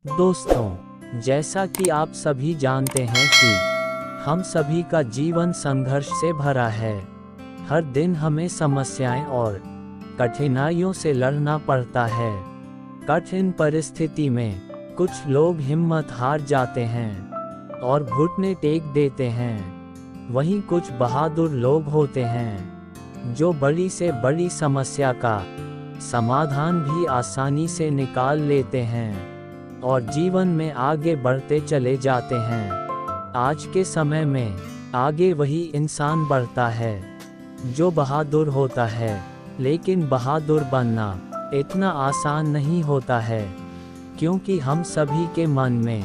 दोस्तों, जैसा कि आप सभी जानते हैं कि हम सभी का जीवन संघर्ष से भरा है। हर दिन हमें समस्याएं और कठिनाइयों से लड़ना पड़ता है। कठिन परिस्थिति में कुछ लोग हिम्मत हार जाते हैं और घुटने टेक देते हैं। वहीं कुछ बहादुर लोग होते हैं जो बड़ी से बड़ी समस्या का समाधान भी आसानी से निकाल लेते हैं और जीवन में आगे बढ़ते चले जाते हैं। आज के समय में आगे वही इंसान बढ़ता है जो बहादुर होता है, लेकिन बहादुर बनना इतना आसान नहीं होता है, क्योंकि हम सभी के मन में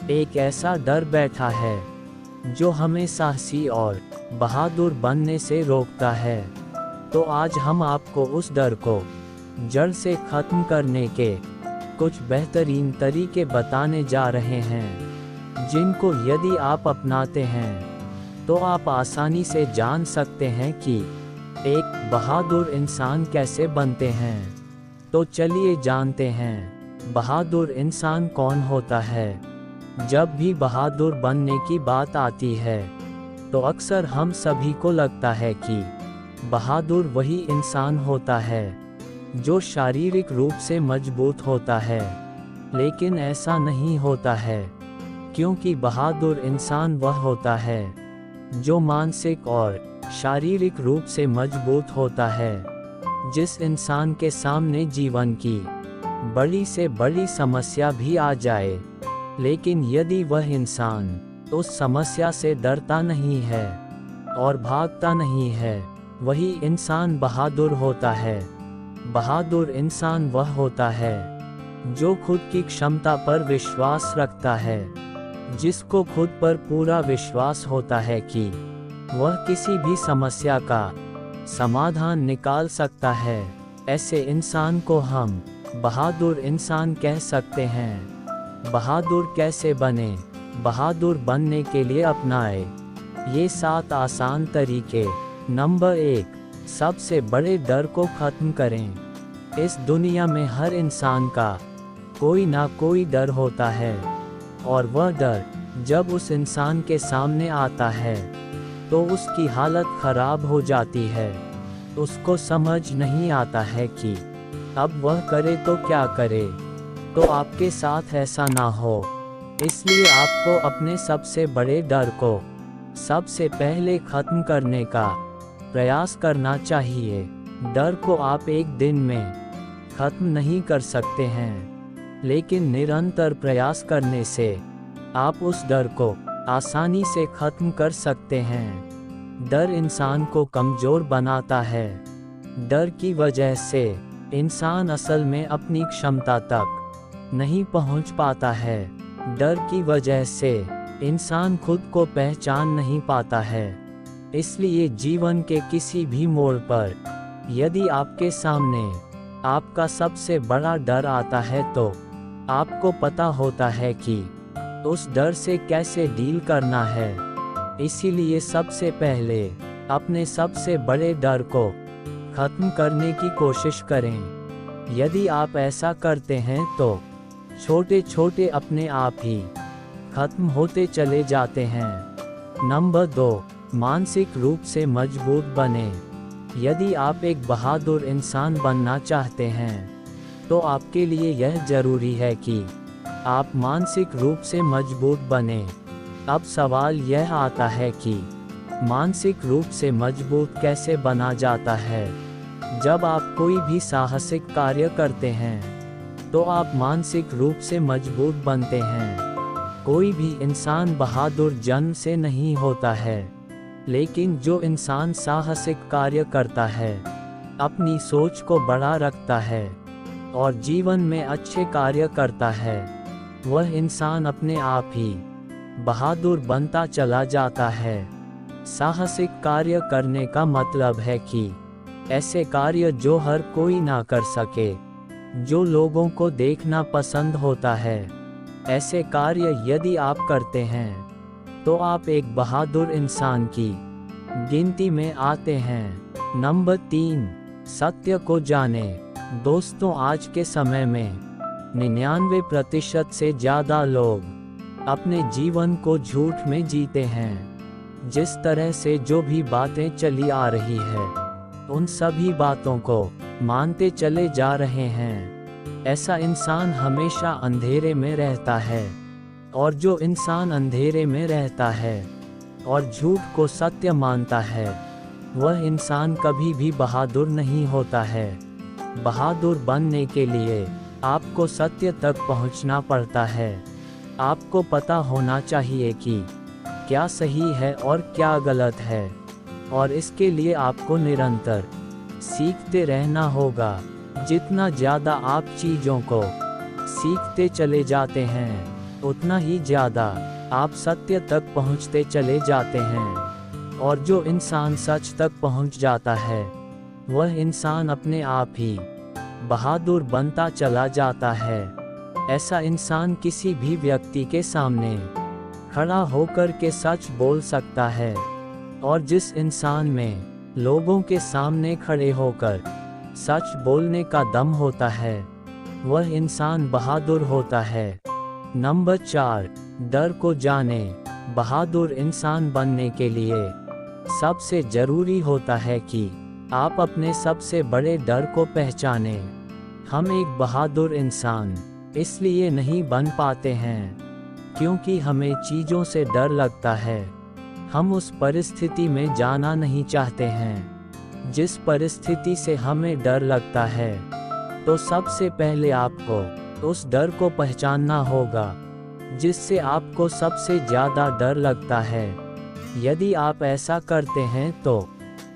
एक ऐसा डर बैठा है जो हमें साहसी और बहादुर बनने से रोकता है। तो आज हम आपको उस डर को जड़ से खत्म करने के कुछ बेहतरीन तरीके बताने जा रहे हैं, जिनको यदि आप अपनाते हैं तो आप आसानी से जान सकते हैं कि एक बहादुर इंसान कैसे बनते हैं। तो चलिए जानते हैं बहादुर इंसान कौन होता है। जब भी बहादुर बनने की बात आती है तो अक्सर हम सभी को लगता है कि बहादुर वही इंसान होता है जो शारीरिक रूप से मजबूत होता है, लेकिन ऐसा नहीं होता है, क्योंकि बहादुर इंसान वह होता है जो मानसिक और शारीरिक रूप से मजबूत होता है। जिस इंसान के सामने जीवन की बड़ी से बड़ी समस्या भी आ जाए, लेकिन यदि वह इंसान उस समस्या से डरता नहीं है और भागता नहीं है, वही इंसान बहादुर होता है। बहादुर इंसान वह होता है जो खुद की क्षमता पर विश्वास रखता है, जिसको खुद पर पूरा विश्वास होता है कि वह किसी भी समस्या का समाधान निकाल सकता है। ऐसे इंसान को हम बहादुर इंसान कह सकते हैं। बहादुर कैसे बने? बहादुर बनने के लिए अपनाए ये 7 आसान तरीके। नंबर 1, सबसे बड़े डर को खत्म करें। इस दुनिया में हर इंसान का कोई ना कोई डर होता है, और वह डर जब उस इंसान के सामने आता है तो उसकी हालत खराब हो जाती है। उसको समझ नहीं आता है कि अब वह करे तो क्या करे। तो आपके साथ ऐसा ना हो, इसलिए आपको अपने सबसे बड़े डर को सबसे पहले खत्म करने का प्रयास करना चाहिए। डर को आप एक दिन में खत्म नहीं कर सकते हैं, लेकिन निरंतर प्रयास करने से आप उस डर को आसानी से खत्म कर सकते हैं। डर इंसान को कमजोर बनाता है। डर की वजह से इंसान असल में अपनी क्षमता तक नहीं पहुंच पाता है। डर की वजह से इंसान खुद को पहचान नहीं पाता है। इसलिए जीवन के किसी भी मोड़ पर यदि आपके सामने आपका सबसे बड़ा डर आता है, तो आपको पता होता है कि उस डर से कैसे डील करना है। इसीलिए सबसे पहले अपने सबसे बड़े डर को खत्म करने की कोशिश करें। यदि आप ऐसा करते हैं तो छोटे छोटे अपने आप ही खत्म होते चले जाते हैं। नंबर 2, मानसिक रूप से मजबूत बने। यदि आप एक बहादुर इंसान बनना चाहते हैं तो आपके लिए यह जरूरी है कि आप मानसिक रूप से मजबूत बने। अब सवाल यह आता है कि मानसिक रूप से मजबूत कैसे बना जाता है। जब आप कोई भी साहसिक कार्य करते हैं तो आप मानसिक रूप से मजबूत बनते हैं। कोई भी इंसान बहादुर जन्म से नहीं होता है, लेकिन जो इंसान साहसिक कार्य करता है, अपनी सोच को बड़ा रखता है और जीवन में अच्छे कार्य करता है, वह इंसान अपने आप ही बहादुर बनता चला जाता है। साहसिक कार्य करने का मतलब है कि ऐसे कार्य जो हर कोई ना कर सके, जो लोगों को देखना पसंद होता है। ऐसे कार्य यदि आप करते हैं तो आप एक बहादुर इंसान की गिनती में आते हैं। नंबर 3, सत्य को जाने। दोस्तों, आज के समय में 99% से ज़्यादा लोग अपने जीवन को झूठ में जीते हैं। जिस तरह से जो भी बातें चली आ रही है, उन सभी बातों को मानते चले जा रहे हैं। ऐसा इंसान हमेशा अंधेरे में रहता है, और जो इंसान अंधेरे में रहता है और झूठ को सत्य मानता है, वह इंसान कभी भी बहादुर नहीं होता है। बहादुर बनने के लिए आपको सत्य तक पहुंचना पड़ता है। आपको पता होना चाहिए कि क्या सही है और क्या गलत है, और इसके लिए आपको निरंतर सीखते रहना होगा। जितना ज़्यादा आप चीज़ों को सीखते चले जाते हैं, उतना ही ज़्यादा आप सत्य तक पहुंचते चले जाते हैं। और जो इंसान सच तक पहुंच जाता है, वह इंसान अपने आप ही बहादुर बनता चला जाता है। ऐसा इंसान किसी भी व्यक्ति के सामने खड़ा होकर के सच बोल सकता है, और जिस इंसान में लोगों के सामने खड़े होकर सच बोलने का दम होता है, वह इंसान बहादुर होता है। नंबर 4, डर को जाने। बहादुर इंसान बनने के लिए सबसे ज़रूरी होता है कि आप अपने सबसे बड़े डर को पहचानें। हम एक बहादुर इंसान इसलिए नहीं बन पाते हैं क्योंकि हमें चीज़ों से डर लगता है। हम उस परिस्थिति में जाना नहीं चाहते हैं जिस परिस्थिति से हमें डर लगता है। तो सबसे पहले आपको उस डर को पहचानना होगा जिससे आपको सबसे ज़्यादा डर लगता है। यदि आप ऐसा करते हैं तो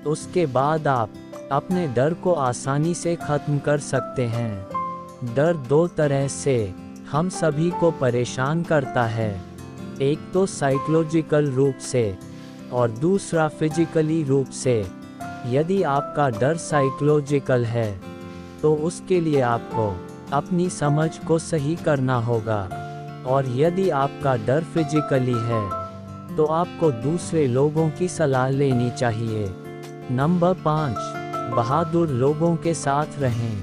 उसके बाद आप अपने डर को आसानी से ख़त्म कर सकते हैं। डर दो तरह से हम सभी को परेशान करता है। एक तो साइकोलॉजिकल रूप से और दूसरा फिजिकली रूप से। यदि आपका डर साइकोलॉजिकल है तो उसके लिए आपको अपनी समझ को सही करना होगा, और यदि आपका डर फिजिकली है तो आपको दूसरे लोगों की सलाह लेनी चाहिए। नंबर 5, बहादुर लोगों के साथ रहें।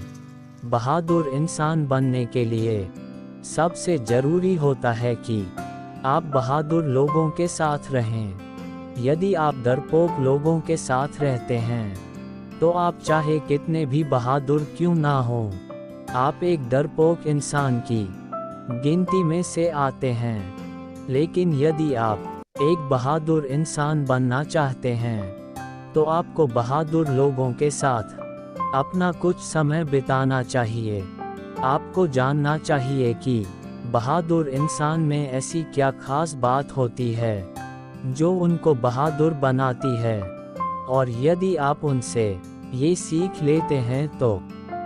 बहादुर इंसान बनने के लिए सबसे ज़रूरी होता है कि आप बहादुर लोगों के साथ रहें। यदि आप डरपोक लोगों के साथ रहते हैं तो आप चाहे कितने भी बहादुर क्यों ना हो, आप एक डरपोक इंसान की गिनती में से आते हैं। लेकिन यदि आप एक बहादुर इंसान बनना चाहते हैं तो आपको बहादुर लोगों के साथ अपना कुछ समय बिताना चाहिए। आपको जानना चाहिए कि बहादुर इंसान में ऐसी क्या खास बात होती है जो उनको बहादुर बनाती है, और यदि आप उनसे ये सीख लेते हैं तो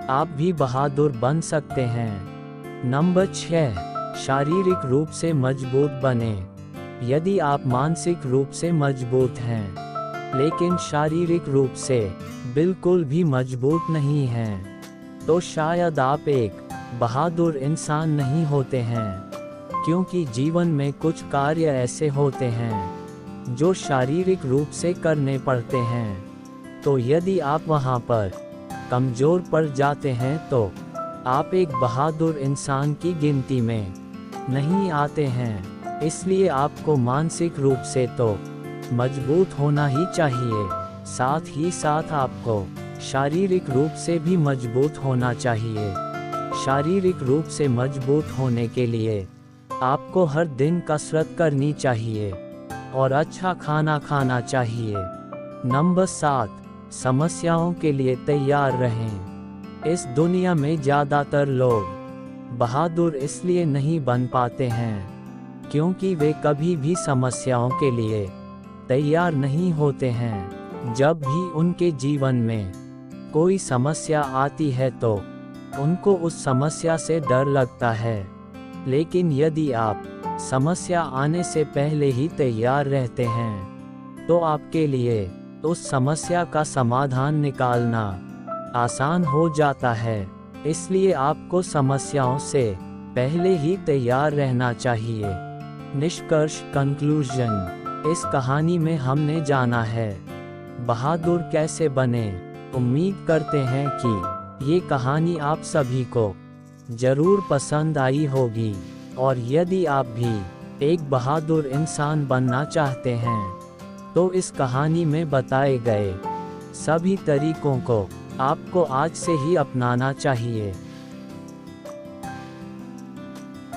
आप भी बहादुर बन सकते हैं। नंबर 6, शारीरिक रूप से मजबूत बने। यदि आप मानसिक रूप से मजबूत हैं लेकिन शारीरिक रूप से बिल्कुल भी मजबूत नहीं हैं, तो शायद आप एक बहादुर इंसान नहीं होते हैं। क्योंकि जीवन में कुछ कार्य ऐसे होते हैं जो शारीरिक रूप से करने पड़ते हैं। तो यदि आप वहां पर कमज़ोर पड़ जाते हैं तो आप एक बहादुर इंसान की गिनती में नहीं आते हैं। इसलिए आपको मानसिक रूप से तो मजबूत होना ही चाहिए, साथ ही साथ आपको शारीरिक रूप से भी मजबूत होना चाहिए। शारीरिक रूप से मजबूत होने के लिए आपको हर दिन कसरत करनी चाहिए और अच्छा खाना खाना चाहिए। नंबर 7, समस्याओं के लिए तैयार रहें। इस दुनिया में ज़्यादातर लोग बहादुर इसलिए नहीं बन पाते हैं क्योंकि वे कभी भी समस्याओं के लिए तैयार नहीं होते हैं। जब भी उनके जीवन में कोई समस्या आती है तो उनको उस समस्या से डर लगता है। लेकिन यदि आप समस्या आने से पहले ही तैयार रहते हैं तो आपके लिए उस समस्या का समाधान निकालना आसान हो जाता है। इसलिए आपको समस्याओं से पहले ही तैयार रहना चाहिए। निष्कर्ष, कंक्लूजन। इस कहानी में हमने जाना है बहादुर कैसे बने। उम्मीद करते हैं कि ये कहानी आप सभी को जरूर पसंद आई होगी। और यदि आप भी एक बहादुर इंसान बनना चाहते हैं तो इस कहानी में बताए गए सभी तरीकों को आपको आज से ही अपनाना चाहिए।